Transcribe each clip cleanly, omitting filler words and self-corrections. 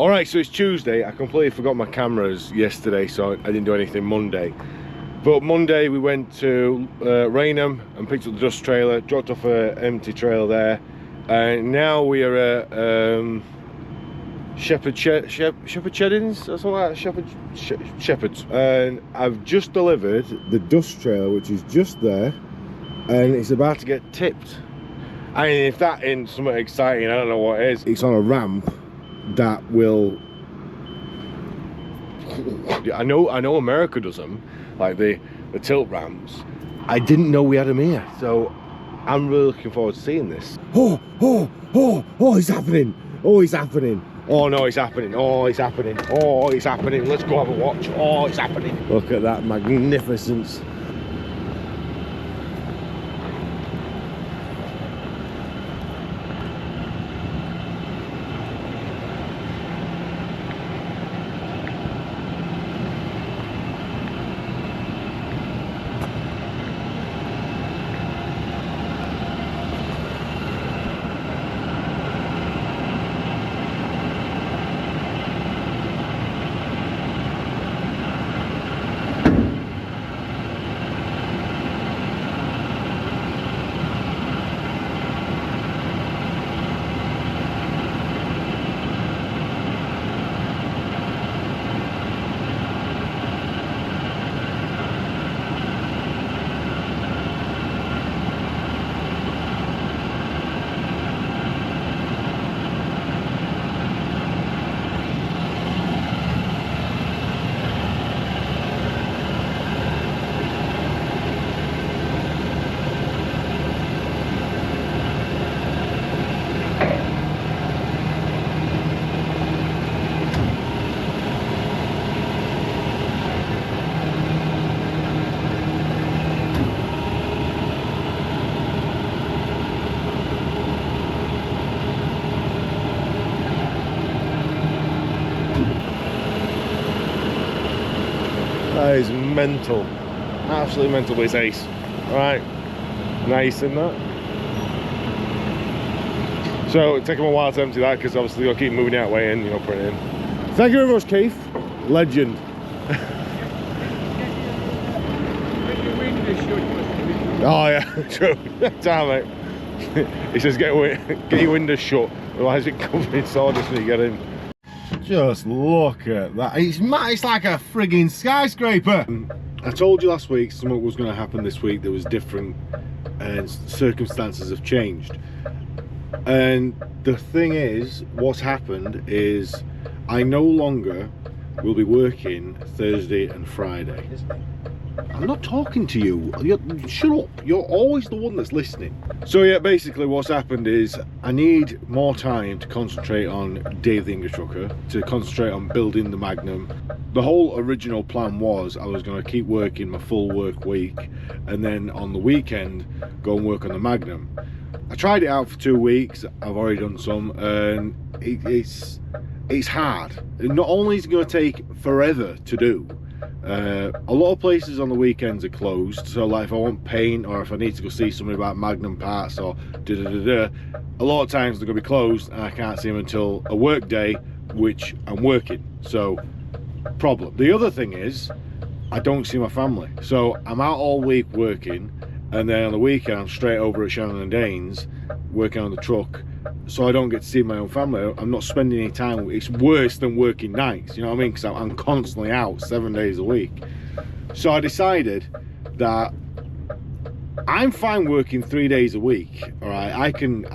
Alright, so it's Tuesday. I completely forgot my cameras yesterday, so I didn't do anything Monday. But Monday we went to Rainham and picked up the dust trailer, dropped off an empty trailer there, and now we are at Shepherd's or something like that, Shepherd's. And I've just delivered the dust trailer, which is just there, and it's about to get tipped. I mean, if that ain't something exciting, I don't know what is. It's on a ramp that will, I know America does them, like the tilt ramps. I didn't know we had them here, so I'm really looking forward to seeing this. Oh, it's happening. Oh, it's happening. Oh no, it's happening. Oh, it's happening. Oh, it's happening. Let's go have a watch. Oh, it's happening. Look at that magnificence. That is mental, absolutely mental, but it's ace. Right, nice in that. So it's taking a while to empty that because obviously you'll keep moving that way in, you know, put it in. Thank you very much, Keith. Legend. Oh yeah, true. Damn it. He says get your windows shut, otherwise it comes in sawdust when you get in. Just look at that. It's like a frigging skyscraper. I told you last week something was going to happen this week that was different and circumstances have changed. And the thing is, what's happened is I no longer will be working Thursday and Friday. I'm not talking to you. Shut up. You're always the one that's listening. So yeah, basically what's happened is I need more time to concentrate on Davetheangrytrucker, to concentrate on building the Magnum. The whole original plan was I was going to keep working my full work week and then on the weekend go and work on the Magnum. I tried it out for 2 weeks. I've already done some, and it's hard. Not only is it going to take forever to do, a lot of places on the weekends are closed, so like if I want paint or if I need to go see somebody about Magnum parts or a lot of times they're going to be closed and I can't see them until a work day, which I'm working, so problem. The other thing is I don't see my family, so I'm out all week working, and then on the weekend I'm straight over at Shannon and Danes working on the truck, so I don't get to see my own family. I'm not spending any time. It's worse than working nights, you know what I mean, because I'm constantly out 7 days a week. So I decided that I'm fine working 3 days a week. All right, I can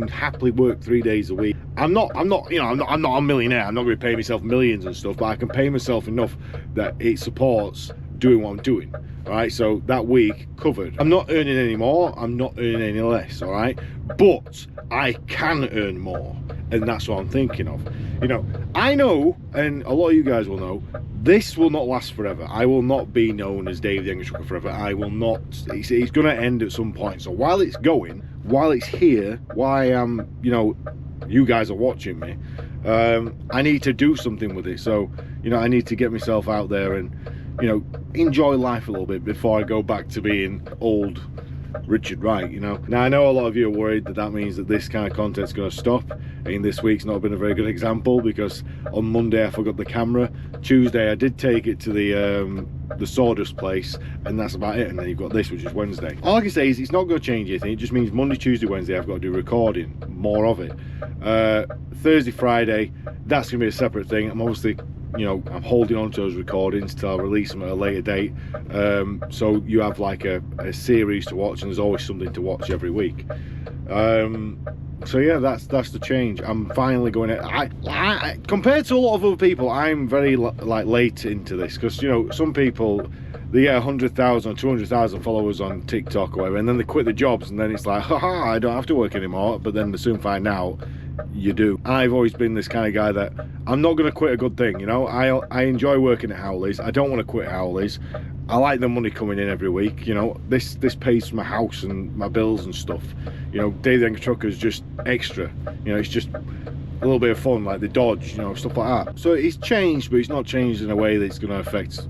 happily work 3 days a week. I'm not a millionaire. I'm not going to pay myself millions and stuff, but I can pay myself enough that it supports doing what I'm doing. All right, so that week covered. I'm not earning any more, I'm not earning any less, all right, but I can earn more, and that's what I'm thinking of. You know, I know, and a lot of you guys will know, this will not last forever. I will not be known as Davetheangrytrucker forever. I will not. It's going to end at some point. So while it's going, while it's here, while I am, you know, you guys are watching me, I need to do something with it. So, you know, I need to get myself out there and, you know, enjoy life a little bit before I go back to being old Richard Wright, you know. Now I know a lot of you are worried that that means that this kind of content's going to stop. I mean, this week's not been a very good example, because on Monday I forgot the camera. Tuesday I did take it to the Sawdust place, and that's about it. And then you've got this, which is Wednesday. All I can say is it's not going to change anything. It just means Monday, Tuesday, Wednesday I've got to do recording, more of it. Thursday, Friday, that's going to be a separate thing. I'm obviously, you know, I'm holding on to those recordings till I release them at a later date, so you have like a series to watch, and there's always something to watch every week. So yeah, that's the change. I'm finally going to, I compared to a lot of other people, I'm very like late into this, because you know, some people, they get 100,000 or 200,000 followers on TikTok or whatever, and then they quit the jobs, and then it's like, haha, I don't have to work anymore. But then they soon find out you do. I've always been this kind of guy that I'm not going to quit a good thing, you know. I enjoy working at Howley's. I don't want to quit Howley's. I like the money coming in every week, you know. This pays for my house and my bills and stuff, you know. Davetheangrytrucker is just extra, you know. It's just a little bit of fun, like the Dodge, you know, stuff like that. So it's changed, but it's not changed in a way that's going to affect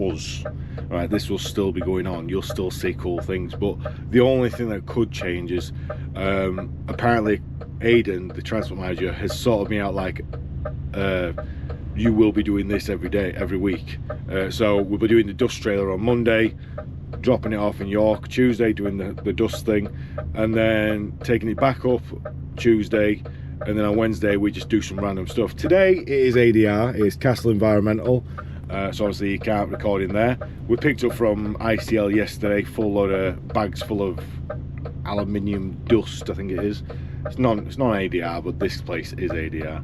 us. Right, this will still be going on. You'll still see cool things, but the only thing that could change is apparently Aidan, the transport manager, has sorted me out like, you will be doing this every week. So we'll be doing the dust trailer on Monday, dropping it off in York. Tuesday doing the dust thing, and then taking it back up Tuesday, and then on Wednesday we just do some random stuff. Today it is ADR, it is Castle Environmental, so obviously you can't record in there. We picked up from ICL yesterday, full load of bags full of aluminium dust, I think it is. It's not ADR, but this place is ADR.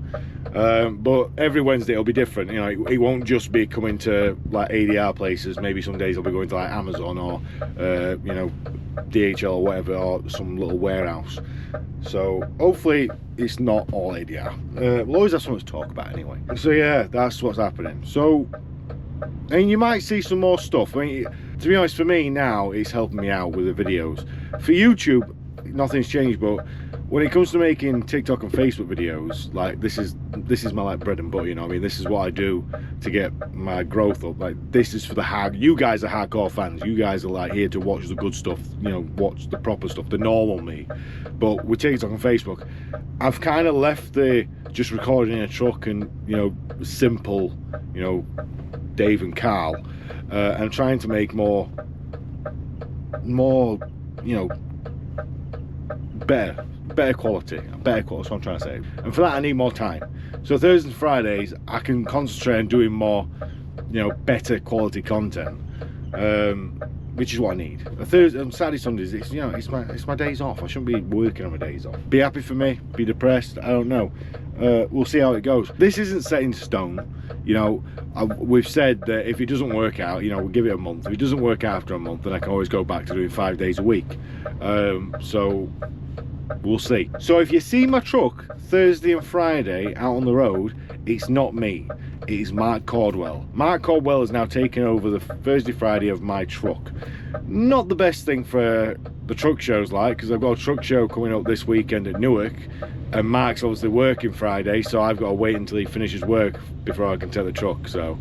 But every Wednesday it'll be different, you know. It won't just be coming to like ADR places. Maybe some days I'll be going to like Amazon or you know, DHL or whatever, or some little warehouse. So hopefully it's not all ADR. We'll always have something to talk about anyway. So yeah, that's what's happening. So, and you might see some more stuff. I mean, to be honest, for me now, it's helping me out with the videos. For YouTube, nothing's changed, but when it comes to making TikTok and Facebook videos, like this is my like bread and butter, you know what I mean? This is what I do to get my growth up. Like, this is for the you guys are hardcore fans. You guys are like here to watch the good stuff, you know, watch the proper stuff, the normal me. But with TikTok and Facebook, I've kind of left the just recording in a truck and, you know, simple, you know, Dave and Carl, and trying to make more, you know, better quality, that's what I'm trying to say. And for that I need more time. So Thursdays and Fridays I can concentrate on doing more, you know, better quality content, which is what I need. Thursday and Saturday, Sundays, it's, you know, it's my days off. I shouldn't be working on my days off. Be happy for me, be depressed, I don't know. We'll see how it goes. This isn't set in stone, you know. We've said that if it doesn't work out, you know, we'll give it a month. If it doesn't work out after a month, then I can always go back to doing 5 days a week. So we'll see. So if you see my truck Thursday and Friday out on the road, it's not me, it is Mark Caldwell. Mark Caldwell has now taken over the Thursday, Friday of my truck. Not the best thing for the truck shows, like, because I've got a truck show coming up this weekend at Newark, and Mark's obviously working Friday, so I've got to wait until he finishes work before I can take the truck. So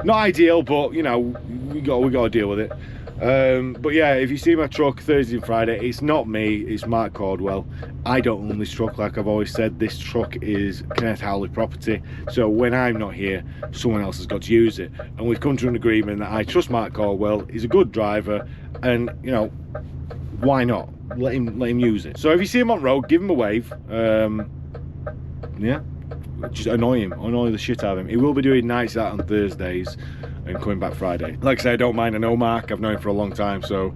not ideal, but you know, we got to deal with it. But yeah, if you see my truck Thursday and Friday, it's not me, it's Mark Caldwell. I don't own this truck, like I've always said. This truck is Kenneth Howley property, so when I'm not here, someone else has got to use it. And we've come to an agreement that I trust Mark Caldwell. He's a good driver, and you know, why not let him use it? So if you see him on road, give him a wave. Yeah, just annoy the shit out of him. He will be doing nights out on Thursdays and coming back Friday. Like I say, I don't mind. I know Mark, I've known him for a long time, so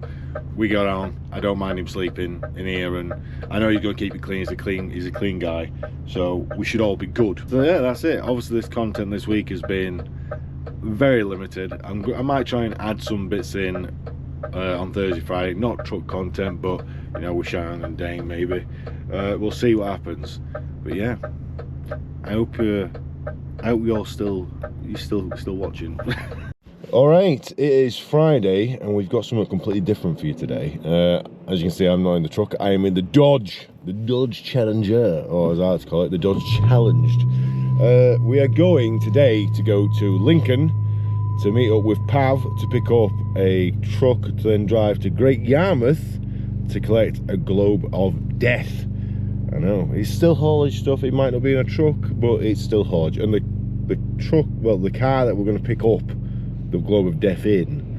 we got on. I don't mind him sleeping in here, and I know he's going to keep it clean. He's a clean guy, so we should all be good. So yeah, that's it. Obviously this content this week has been very limited. I might try and add some bits in on Thursday, Friday, not truck content, but you know, with Shannon and Dane maybe. We'll see what happens. But yeah, I hope you're still watching. All right, it is Friday, and we've got something completely different for you today. As you can see, I'm not in the truck. I am in the Dodge Challenger, or as I like to call it, the Dodge Challenged. We are going today to go to Lincoln to meet up with Pav to pick up a truck to then drive to Great Yarmouth to collect a globe of death. I know, it's still haulage stuff. It might not be in a truck, but it's still haulage. And the truck, well, the car that we're going to pick up the globe of death in,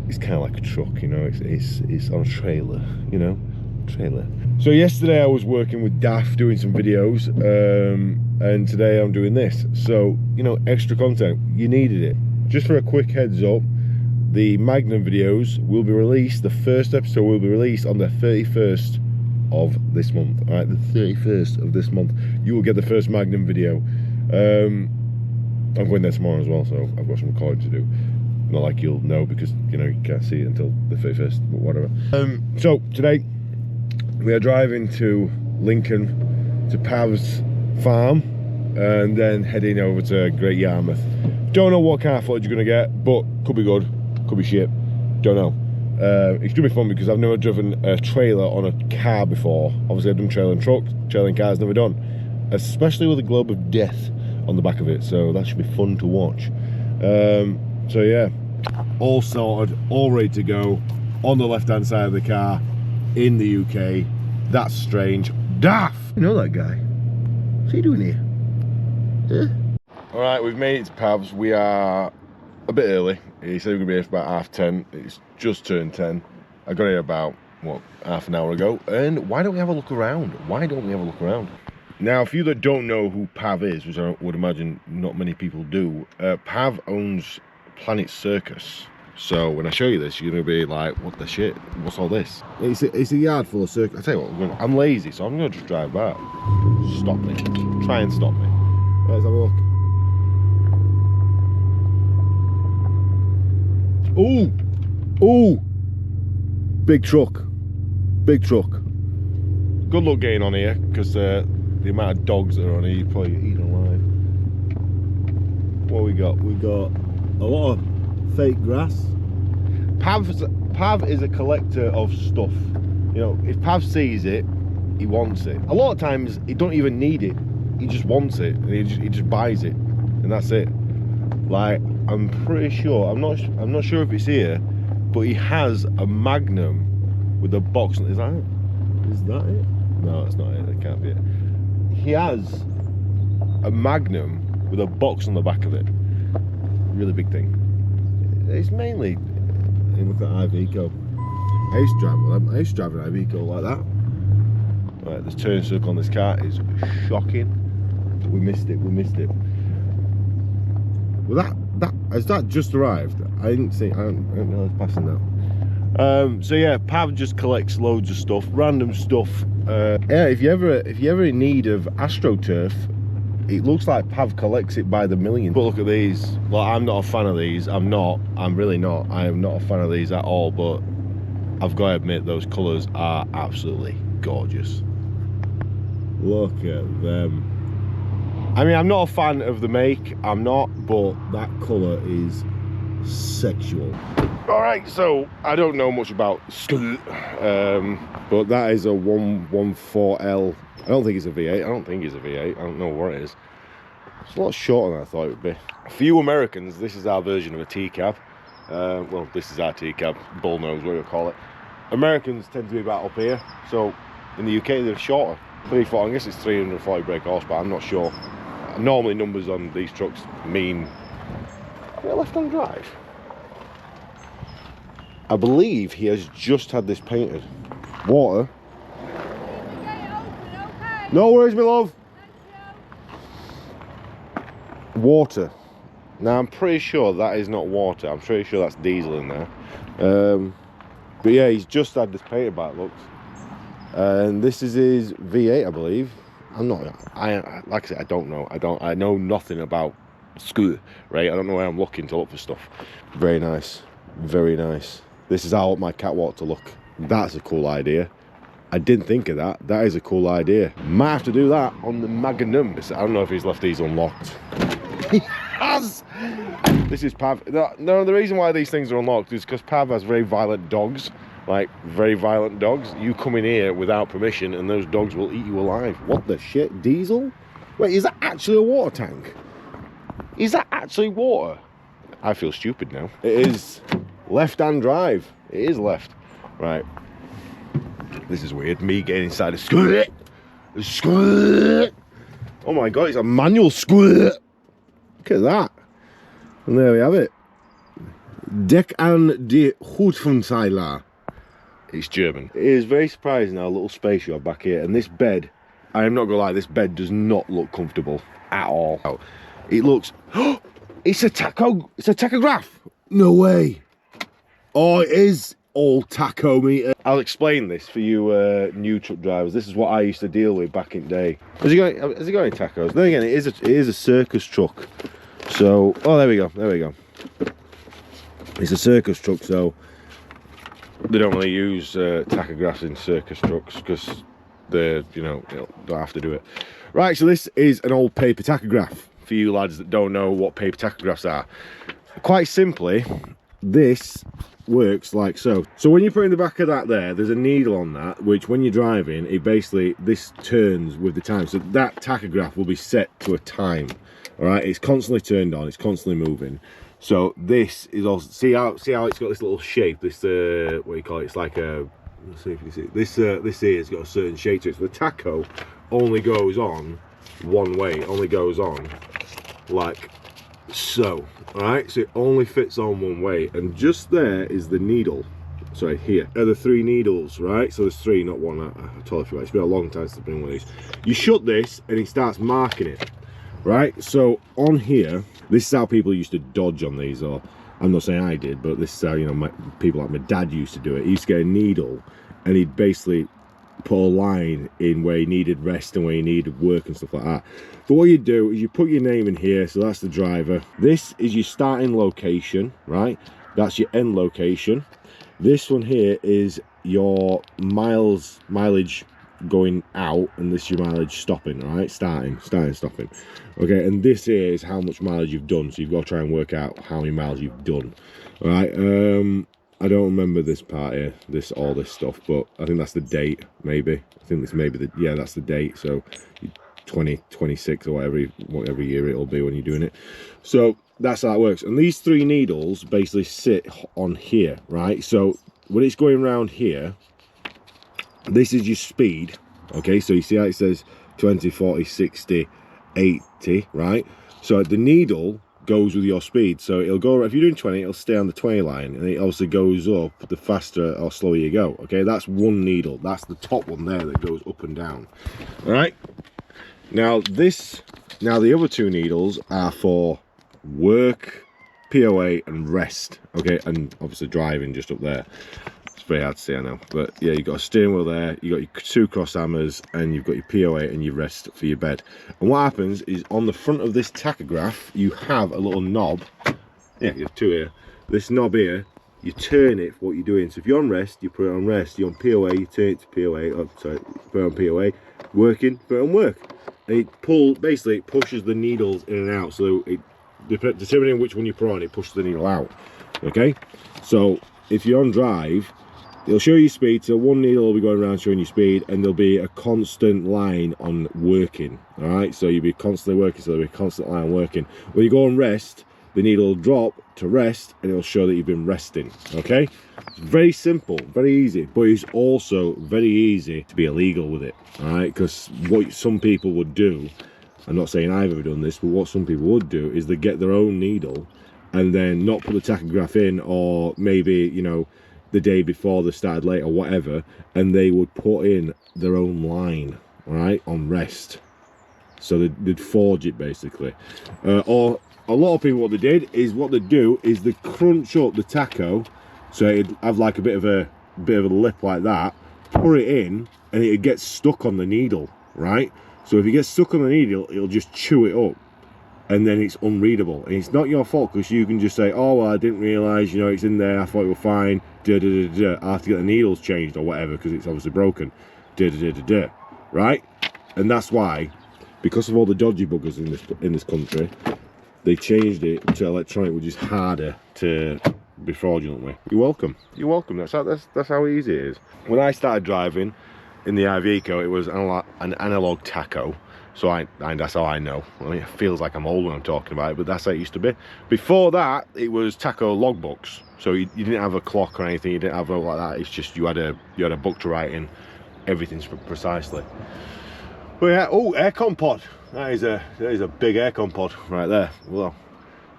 it's kind of like a truck, you know. It's on a trailer, you know, trailer. So yesterday I was working with Daft doing some videos, and today I'm doing this. So, you know, extra content, you needed it. Just for a quick heads up, the Magnum videos will be released, the first episode will be released on the 31st of this month. All right, the 31st of this month, you will get the first Magnum video. I'm going there tomorrow as well, so I've got some recording to do. Not like you'll know, because, you know, you can't see it until the 31st, but whatever. So today we are driving to Lincoln, to Pav's farm, and then heading over to Great Yarmouth. Don't know what kind of footage you're gonna get, but could be good, could be shit, don't know. It's gonna be fun because I've never driven a trailer on a car before. Obviously I've done trailer and trucks, trailer and cars, never done. Especially with a globe of death on the back of it, so that should be fun to watch. So yeah, all sorted, all ready to go, on the left hand side of the car, in the UK. That's strange. Daft! You know that guy? What's he doing here? Huh? Alright, we've made it to Pav's. We are a bit early. He said we were going to be here for about 10:30. It's just turned 10. I got here about, what, half an hour ago. And why don't we have a look around? Why don't we have a look around? Now, for you that don't know who Pav is, which I would imagine not many people do, Pav owns Planet Circus. So when I show you this, you're going to be like, what the shit? What's all this? It's a yard full of circus. I tell you what, I'm lazy, so I'm going to just drive back. Stop me. Try and stop me. Let's have a look. Ooh! Ooh! Big truck. Big truck. Good luck getting on here, because the amount of dogs that are on here, you probably get eaten alive. What we got? We got a lot of fake grass. Pav is a collector of stuff. You know, if Pav sees it, he wants it. A lot of times he don't even need it. He just wants it, and he just buys it, and that's it. Like, I'm pretty sure, I'm not sure if it's here, but he has a Magnum with a box. Is that it? Is that it? No, that's not it. That can't be it. He has a Magnum with a box on the back of it. Really big thing. It's mainly, look at Iveco. I used to drive an Iveco like that. Right, this turn circle on this car is shocking. We missed it. Well, has that just arrived? I didn't see. I don't know it's passing now. So yeah, Pav just collects loads of stuff, random stuff. Yeah, if you're ever in need of AstroTurf, it looks like Pav collects it by the million. But look at these. Well, I'm not a fan of these. I'm really not. I am not a fan of these at all. But I've got to admit, those colours are absolutely gorgeous. Look at them. I mean, I'm not a fan of the make. I'm not, but that colour is sexual. All right, so I don't know much about Scania, but that is a 114L. I don't think it's a V8. I don't know what it is. It's a lot shorter than I thought it would be. For you Americans, this is our version of a T-cab. Well, this is our T-cab, bullnose, whatever you call it. Americans tend to be about up here, so in the UK they're shorter. 340, I guess it's 340 brake horsepower, I'm not sure. Normally numbers on these trucks mean left-hand drive. I believe he has just had this painted. Water. No worries, my love. Water. Now I'm pretty sure that is not water. I'm pretty sure that's diesel in there. But yeah, he's just had this painted by it looks. And this is his V8, I believe. Like I said, I don't know. I know nothing about scooter, right? I don't know where I'm looking to look for stuff. Very nice, very nice. This is how I want my catwalk to look. That's a cool idea. I didn't think of that. That is a cool idea. Might have to do that on the Magnum. I don't know if he's left these unlocked. He has! This is Pav. No, the reason why these things are unlocked is because Pav has very violent dogs. Like, very violent dogs. You come in here without permission and those dogs will eat you alive. What the shit? Diesel? Wait, is that actually a water tank? Is that actually water? I feel stupid now. It is left-hand drive. It is left. Right. This is weird. Me getting inside a squirt. Oh my god, it's a manual squirt. Look at that. And there we have it. Deck an die Hutfenzeiler. It's German. It is very surprising how little space you have back here. And this bed, I am not gonna lie, this bed does not look comfortable at all. It looks, oh, it's a tachograph. No way. Oh, it is all tachometer. I'll explain this for you new truck drivers. This is what I used to deal with back in the day. Has he got any tachos? Then again, it is a circus truck. So, oh, there we go. It's a circus truck, so they don't really use tachographs in circus trucks because they, you know, don't have to do it. Right, so this is an old paper tachograph for you lads that don't know what paper tachographs are. Quite simply, this works like so. So when you put in the back of that there's a needle on that, which when you're driving, it basically, this turns with the time. So that tachograph will be set to a time. All right, it's constantly turned on, it's constantly moving. So this is also, see how it's got this little shape, this what do you call it? It's like a, let's see if you can see it. This here has got a certain shape to it. So the tacho only goes on one way, only goes on like so. All right, so it only fits on one way, and just there is the needle. Sorry, here are the 3 needles, right? So there's 3, not 1. I totally forgot. It's been a long time since I've been one of these. You shut this and it starts marking it. Right, so on here, this is how people used to dodge on these, or I'm not saying I did, but this is how, you know, people like my dad used to do it. He used to get a needle and he'd basically put a line in where he needed rest and where he needed work and stuff like that. But what you do is you put your name in here, so that's the driver. This is your starting location, right? That's your end location. This one here is your mileage going out, and this is your mileage stopping, right? Starting, stopping. Okay, and this here is how much mileage you've done, so you've got to try and work out how many miles you've done. All right, I don't remember this part here, all this stuff, but I think that's the date, maybe. I think this may be yeah, that's the date. So 2026 or whatever year it'll be when you're doing it. So that's how it works. And these 3 needles basically sit on here, right? So when it's going around here, this is your speed. Okay, so you see how it says 20, 40, 60, 80, right? So the needle goes with your speed, so it'll go, if you're doing 20, it'll stay on the 20 line, and it also goes up the faster or slower you go. Okay, that's one needle, that's the top one there that goes up and down. All right, now the other 2 needles are for work, POA and rest. Okay, and obviously driving just up there. Very hard to see, I know, but yeah, you've got a steering wheel there, you've got your 2 cross hammers, and you've got your POA and your rest for your bed. And what happens is on the front of this tachograph you have a little knob. Yeah, you have 2 here. This knob here, you turn it for what you're doing. So if you're on rest, you put it on rest. You're on POA, you turn it to POA. Oh, sorry, put it on POA. Working, put it on work. And it basically it pushes the needles in and out. So it, determining which one you put on, it pushes the needle out. Okay, so if you're on drive, it'll show you speed, so one needle will be going around showing you speed, and there'll be a constant line on working. All right, so you'll be constantly working, so there'll be a constant line working. When you go on rest, the needle will drop to rest, and it'll show that you've been resting. Okay, it's very simple, very easy, but it's also very easy to be illegal with it. All right, because what some people would do, I'm not saying I've ever done this, but what some people would do is they get their own needle and then not put the tachograph in, or maybe, you know, the day before they started late or whatever, and they would put in their own line, all right, on rest. So they'd forge it basically. Or a lot of people, what they did is, what they do is they crunch up the tacho, so it'd have like a bit of a lip like that, pour it in, and it gets stuck on the needle, right? So if it gets stuck on the needle, it'll just chew it up, and then it's unreadable. And it's not your fault, because you can just say, oh well, I didn't realise, you know, it's in there, I thought it was fine, I have to get the needles changed or whatever, because it's obviously broken, right? And that's why, because of all the dodgy buggers in this country, they changed it to electronic, which is harder to be fraudulently. You're welcome, that's how easy it is. When I started driving in the Iveco, it was an analog tacho. So that's how I know. I mean, it feels like I'm old when I'm talking about it, but that's how it used to be. Before that, it was tacho logbooks. So you didn't have a clock or anything. You didn't have all like that. It's just you had a book to write in, everything's precisely. But yeah, oh, aircon pod. That is a big aircon pod right there. Well,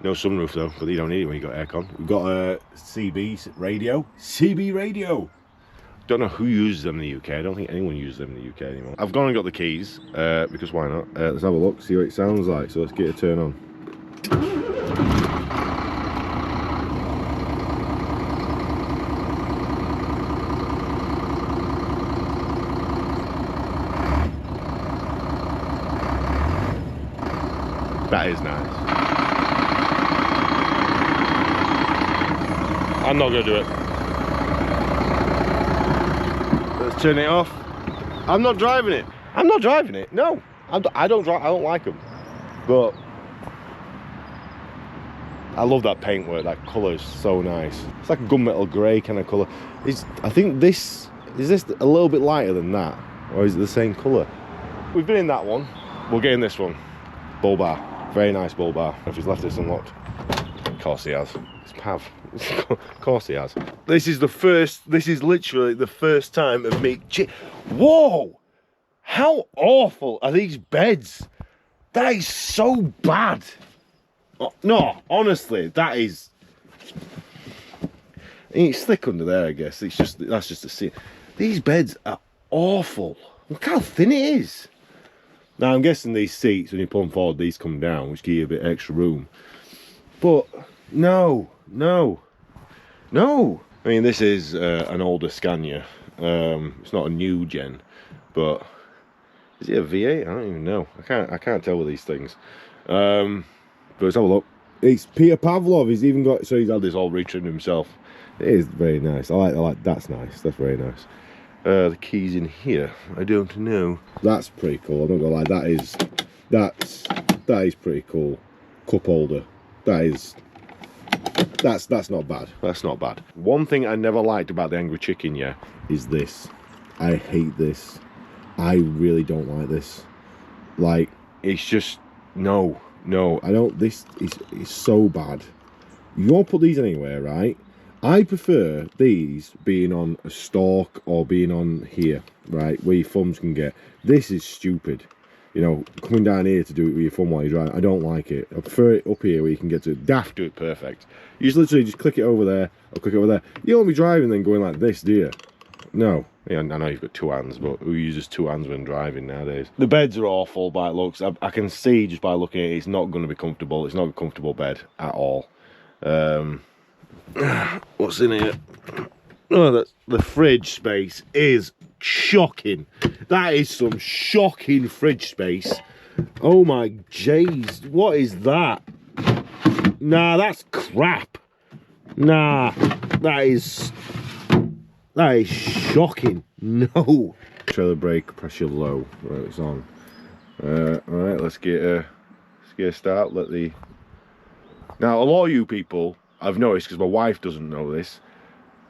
no sunroof though, but you don't need it when you got aircon. We've got a CB radio. CB radio. Don't know who uses them in the UK. I don't think anyone uses them in the UK anymore. I've gone and got the keys because why not? Let's have a look, see what it sounds like. So let's get it turn on. That is nice. I'm not gonna do it. Let's turn it off. I'm not driving it. I'm not driving it. No, I don't drive. I don't like them. But I love that paintwork. That colour is so nice. It's like a gunmetal grey kind of colour. I think this is a little bit lighter than that, or is it the same colour? We've been in that one. We'll get in this one. Bull bar. Very nice bull bar. If he's left this unlocked, of course he has. It's Pav. Of course he has. This is literally the first time of me. Whoa! How awful are these beds? That is so bad. Oh, no, honestly, that is. It's thick under there, I guess. That's just a scene. These beds are awful. Look how thin it is. Now I'm guessing these seats, when you pull them forward, these come down, which give you a bit extra room. But no. I mean, this is an older Scania. It's not a new gen, but is it a V8? I don't even know. I can't tell with these things. But let's have a look. It's Peter Pavlov. He's even got, so he's had this all retrimmed himself. It is very nice. I like. That's nice. That's very nice. The keys in here, I don't know. That's pretty cool. I'm not gonna lie. That is pretty cool. Cup holder. That's not bad. That's not bad. One thing I never liked about the Angry Chicken, yeah, is this. I hate this. I really don't like this. Like, it's just no. I don't. This is so bad. You won't put these anywhere, right? I prefer these being on a stalk or being on here, right, where your thumbs can get. This is stupid. You know, coming down here to do it with your thumb while you're driving, I don't like it. I prefer it up here where you can get to it. Daft do it perfect. You just literally just click it over there or click it over there. You don't want to be driving then going like this, do you? No. Yeah, I know you've got two hands, but who uses two hands when driving nowadays? The beds are awful by looks. I can see just by looking at it, it's not going to be comfortable. It's not a comfortable bed at all. What's in here? Oh, the fridge space is shocking. That is some shocking fridge space. Oh my jeez, what is that? Nah, that's crap. Nah, that is shocking. No. Trailer brake pressure low. Right, it's on. All right, let's get a start. Now, a lot of you people, I've noticed, because my wife doesn't know this,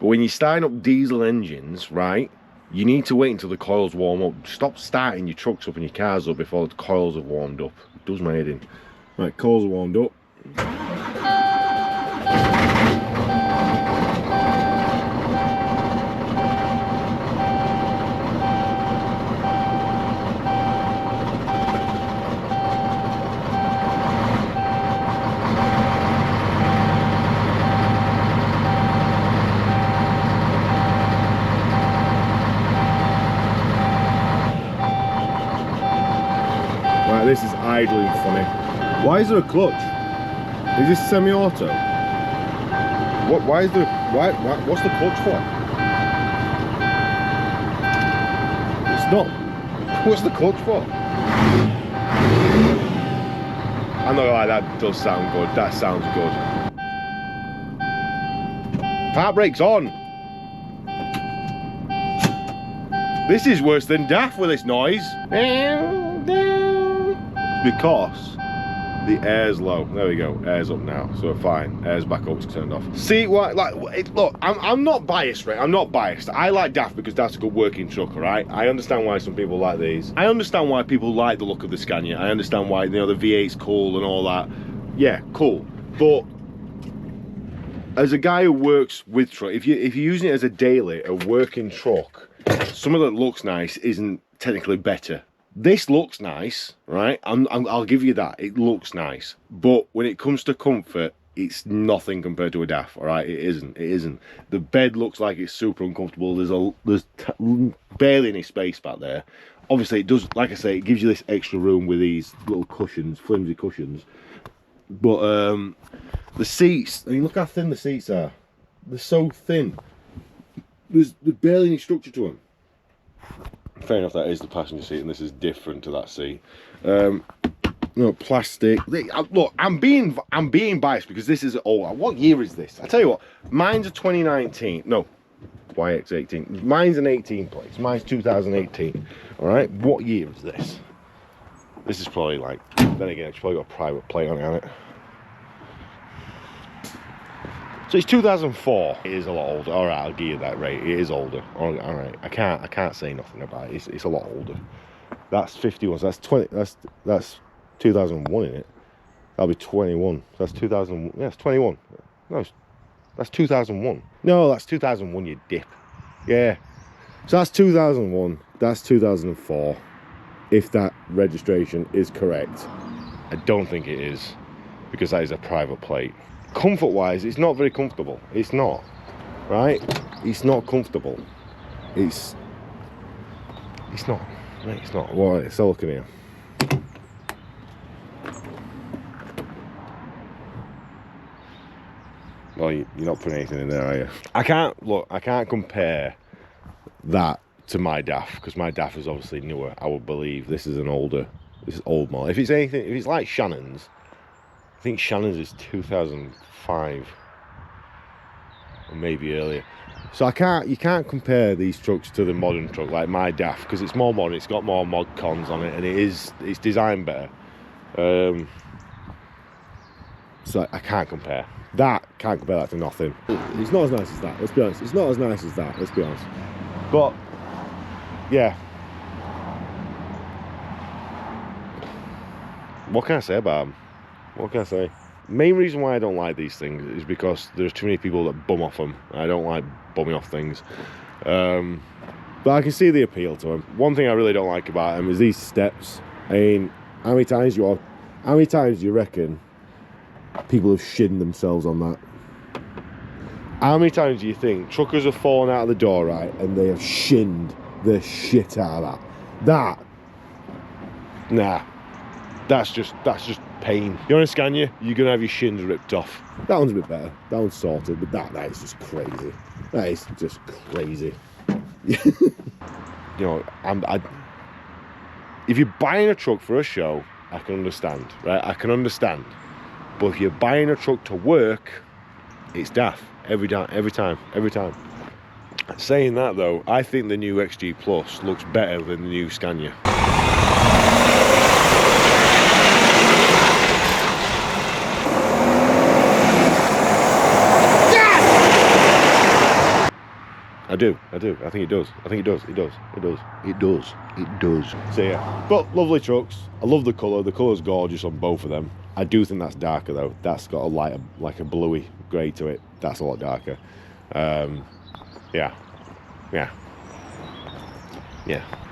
but when you're starting up diesel engines, right, you need to wait until the coils warm up. Stop starting your trucks up and your cars up before the coils have warmed up. It does my head in. Right, coils are warmed up. This is idling funny. Why is there a clutch? Is this semi-auto? What's the clutch for? It's not. What's the clutch for? I'm not gonna lie, that does sound good. That sounds good. Park brake's on. This is worse than daft with this noise. Because the air's low. There we go. Air's up now, so we're fine. Air's back up. It's turned off. See what? Look, I'm not biased, right? I'm not biased. I like daft because daft's a good working truck, right? I understand why some people like these. I understand why people like the look of the Scania. I understand why, you know, the V8's cool and all that. Yeah, cool. But as a guy who works with truck, if you're using it as a daily, a working truck, some of that looks nice isn't technically better. This looks nice, right? I'll give you that. It looks nice. But when it comes to comfort, it's nothing compared to a DAF, all right? It isn't. It isn't. The bed looks like it's super uncomfortable. There's barely any space back there. Obviously, it does, like I say, it gives you this extra room with these little cushions, flimsy cushions. But the seats, I mean, look how thin the seats are. They're so thin. There's barely any structure to them. Fair enough, that is the passenger seat, and this is different to that seat. No, plastic. Look, I'm being biased because this is old. What year is this? I tell you what, mine's a 2019. No, YX18. Mine's an 18 plate. Mine's 2018. All right. What year is this? This is probably like. Then again, it's probably got a private plate on it, hasn't it? So it's 2004. It is a lot older. All right, I'll give you that. Right, it is older. All right, I can't say nothing about it. It's a lot older. That's 51. So that's 20. That's 2001 in it. That'll be 21. So that's 2000. Yeah, it's 21. No, that's 2001. No, that's 2001. You dip. Yeah. So that's 2001. That's 2004. If that registration is correct, I don't think it is, because that is a private plate. Comfort wise, it's not very comfortable. It's not, right? It's not comfortable. It's not. Right, it's not. Well, it's all looking here. Well, you're not putting anything in there, are you? I can't compare that to my DAF, because my DAF is obviously newer. I would believe this is old model. If it's anything, if it's like Shannon's, I think Shannon's is 2005 or maybe earlier. So you can't compare these trucks to the modern truck like my DAF, because it's more modern. It's got more mod cons on it, and it's designed better. So I can't compare. Can't compare that to nothing. It's not as nice as that. Let's be honest. It's not as nice as that. Let's be honest. But yeah. What can I say about them? What can I say? Main reason why I don't like these things is because there's too many people that bum off them. I don't like bumming off things. But I can see the appeal to them. One thing I really don't like about them is these steps. I mean, how many times do you reckon people have shinned themselves on that? How many times do you think truckers have fallen out of the door, right, and they have shinned the shit out of that? Nah. That's just pain. You're on a Scania, you're gonna have your shins ripped off. That one's a bit better. That one's sorted, but that is just crazy. That is just crazy. You know, if you're buying a truck for a show, I can understand, right? I can understand. But if you're buying a truck to work, it's daft every time. Saying that though, I think the new XG Plus looks better than the new Scania. I do. I think it does. It does. So yeah, but lovely trucks. I love the colour. The colour's gorgeous on both of them. I do think that's darker though. That's got a lighter, like a bluey grey to it. That's a lot darker. Yeah.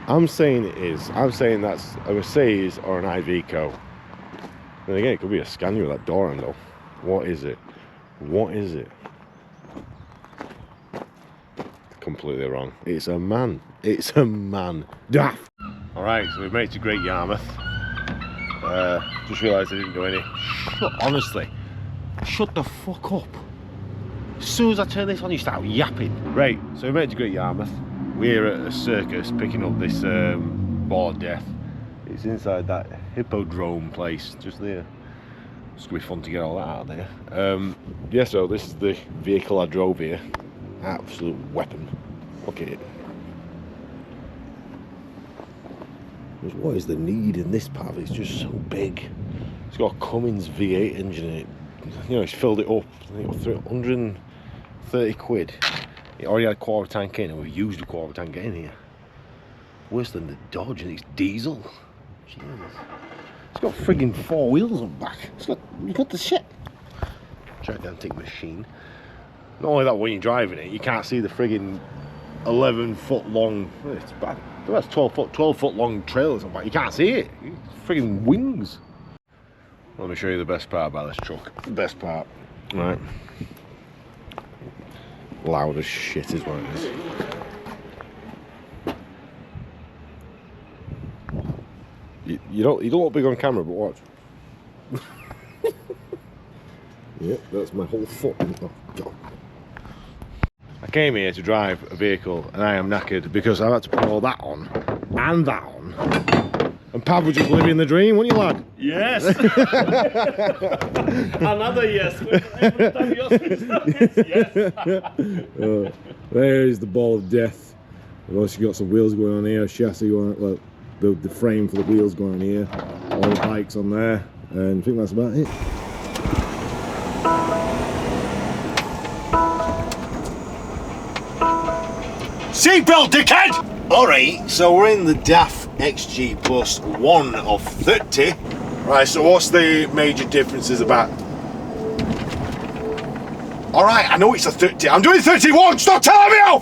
I'm saying it is. I'm saying that's a Mercedes or an Iveco. And again, it could be a Scania with that door handle. What is it? Completely wrong. It's a man. Daft. Alright, so we've made it to Great Yarmouth. Just realised I didn't do any. Honestly, shut the fuck up. As soon as I turn this on, you start yapping. Right, so we made it to Great Yarmouth. We're at a circus picking up this ball of death. It's inside that hippodrome place just there. It's gonna be fun to get all that out of there. Yeah, so this is the vehicle I drove here. Absolute weapon. Look at it. What is the need in this pav? It's just so big. It's got a Cummins V8 engine in it. You know, it's filled it up. I think it was 130 quid. It already had a quarter tank in, and we've used a quarter tank in here. Worse than the Dodge, and it's diesel. Jesus. It's got friggin' 4 wheels on the back. You've got the shit. Gigantic machine. Not only that, when you're driving it, you can't see the friggin' 11-foot long. It's bad. That's 12 foot long trail or something. You can't see it. It's friggin' wings. Let me show you the best part about this truck. The best part. Right. Loud as shit is what it is. You don't look big on camera, but watch. Yep, that's my whole foot. Oh, God. I came here to drive a vehicle and I am knackered because I had to put all that on and that on. And Pav was just living the dream, weren't you, lad? Yes. Another yes. Every time yes. There's the ball of death. We've also got some wheels going on here, chassis going on, the frame for the wheels going on here, all the bikes on there, and I think that's about it. Seatbelt, dickhead! Alright, so we're in the DAF XG Plus 1 of 30. Right, so what's the major differences about? Alright, I know it's a 30. I'm doing 31! Stop telling me off!